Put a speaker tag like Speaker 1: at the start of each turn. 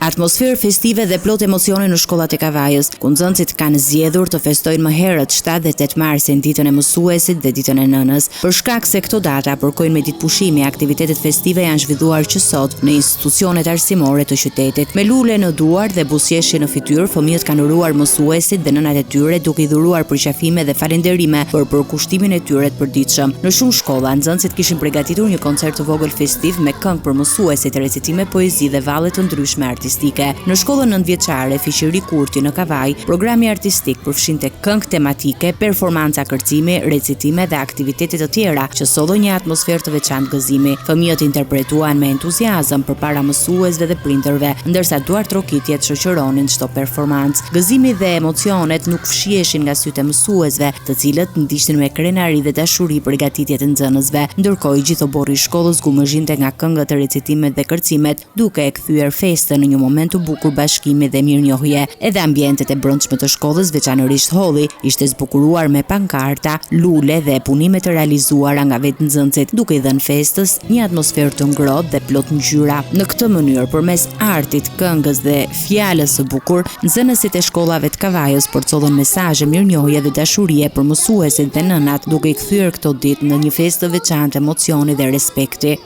Speaker 1: Atmosferë festive dhe plot emocione në shkollat e Kavajës, ku nxënësit kanë zgjedhur të festojnë më herët 7 dhe 8 marsin, ditën e mësuesit dhe ditën e nënës. Për shkak se këto data përkojnë me ditë pushimi, aktivitetet festive janë zhvilluar që sot në institucionet arsimore të qytetit. Me lule në duar dhe buzëqeshje në fytyrë, fëmijët kanë uruar mësuesit dhe nënat e tyre duke i dhuruar përqafime dhe falënderime për përkushtimin e tyre të përditshëm. Në shumë shkolla, nxënësit kishin përgatitur një koncert të vogël festiv me këngë për mësuesit, recitime poezi dhe valle të ndryshme artistike. Në shkollën 9-vjeçare Fiqëri Kurti në Kavaj, programi artistik përfshinte këngë tematike, performanca kërcimi, recitime dhe aktivitete të tjera që sollën një atmosferë të veçantë gëzimi. Fëmijët interpretuan me entuziazëm përpara mësuesve dhe prindërve, ndërsa duart trokitjet shoqëronin çdo performancë. Gëzimi dhe emocionet nuk fshieshin nga sytë e mësuesve, të cilët ndiqnin me krenari dhe dashuri përgatitjet e nxënësve, ndërkohë gjithë oborri i shkollës gumëzhinte nga këngët, recitimet dhe kërcimet, duke e kthyer festën në një moment të bukur bashkimi dhe mirënjohje. Edhe ambientet e brendshme të shkollës, veçanërisht holli, ishte zbukuruar me pankarta, lule dhe punime të realizuara nga vetë nxënësit, duke i dhënë festës një atmosferë të ngrohtë dhe plot ngjyra. Në këtë mënyrë, përmes artit, këngës dhe fjalës së bukur, nxënësit e shkollave të Kavajës përcollën mesazhe mirënjohje dhe dashurie për mësuesit dhe nënat, duke i kthyer këto ditë në një festë të veçantë emocioni dhe respekti.